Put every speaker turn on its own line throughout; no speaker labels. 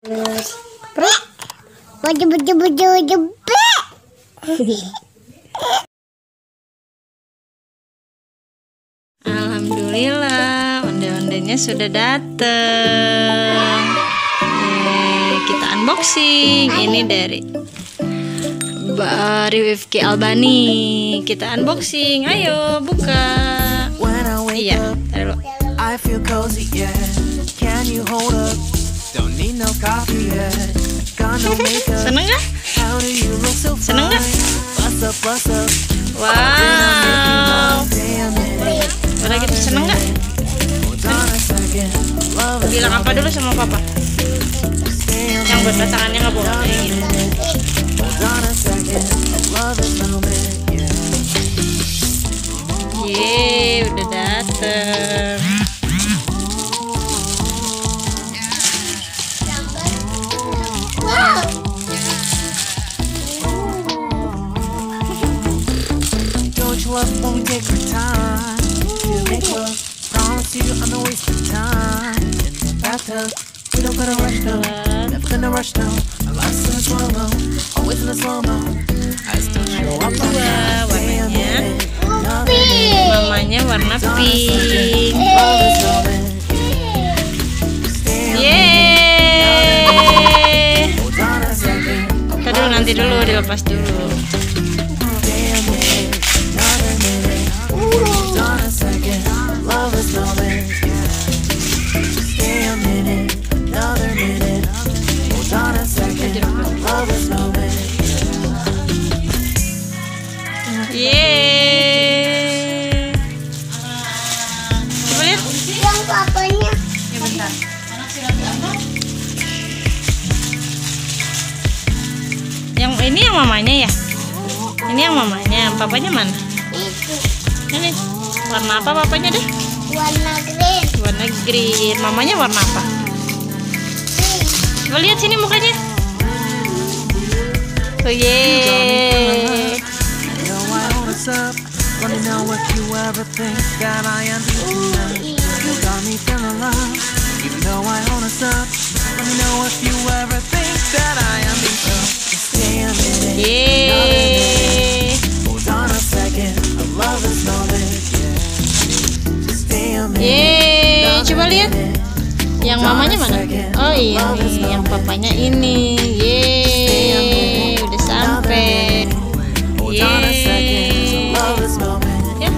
Perut. Wajib.
Alhamdulillah, onde-ondenya sudah datang. Kita unboxing. Ini dari Rifki Albani. Kita unboxing. Ayo buka. Iya, taruh.
I feel cozy, yeah. Can you hold up? Don't need no coffee yet. Got no makeup.
Seneng gak?
How do you look so fine?
Seneng gak?
Bust up.
Wow. Udah gitu seneng gak?
Hold on a second. Love is
Bilang apa dulu sama papa? Yang buat pasangannya gak boleh gitu.
Hold on a second. Love is moment, yeah.
Yeay, udah dateng.
Don't you love when we take our time? Feel it close. Promise you I'm not wasting time. In the bathtub, we don't gotta rush though. Never gonna rush now. Our life's in a slow-mo, always in a slow-mo. I still show up on
Dua warnanya.
Pink.
Mamanya warna pink.
Love is moment.
Yeay.
Hold on a second.
Ntar dulu, nanti dulu dilepas dulu.
Stay a minute, another minute. Hold on a second. Love is moment. Stay a minute, another minute. Hold on a second. Love is moment.
Yeay. Coba lihat.
Yang papanya.
Ya bentar. Yang ini yang mamanya ya? Ini yang mamanya, papanya mana?
Itu
Ini warna apa papanya deh?
warna green.
Warna green. Mamanya warna apa? Coba lihat sini mukanya. Oh yeay.
You know I hold us up. Wanna know if you ever think that I am tonight. You got me feeling love. Even though I hold us up. Let me know if you ever think that I am so. Stay a minute.
Yeay.
Hold on a second. I love this moment. Yeah. Stay a minute.
Yeay. Coba lihat. Yang mamanya mana? Oh ini, yang papanya ini. Yeay, udah sampai.
Hold on a second. I love this moment.
Ya,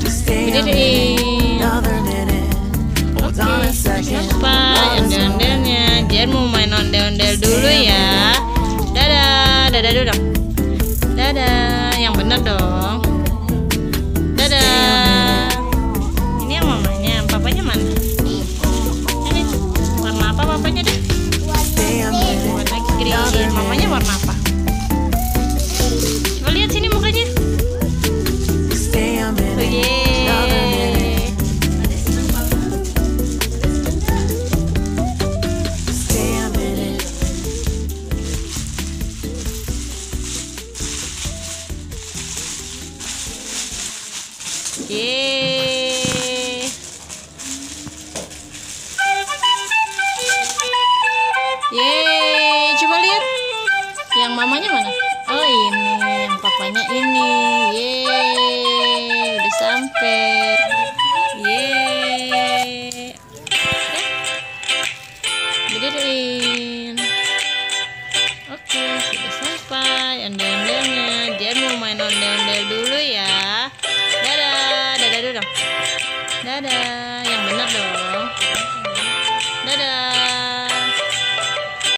Stay a minute.
gedein.
Another minute. Hold on a second.
Sampai ondel-ondelnya. Dia mau main ondel-ondel dulu ya. Dadah, dadah dulu dong. Dadah, yang bener dong. Dadah. Ini yang mamanya, papanya mana? Ini warna apa papanya deh?
Stay a minute.
Warna green. Mamanya warna apa? Coba lihat sini mukanya.
Stay a
Oh,
minute.
yeay.
Stay a minute.
Yeay. Yeay, coba lihat. Yang mamanya mana? Oh ini, yang papanya ini. Yeay, udah sampai. Yeay. Gedein. Oke, sudah sampai ondel-ondelnya. Dia mau main ondel-ondel dulu ya. Dadah, dadah dulu dong. Dadah, yang benar dong.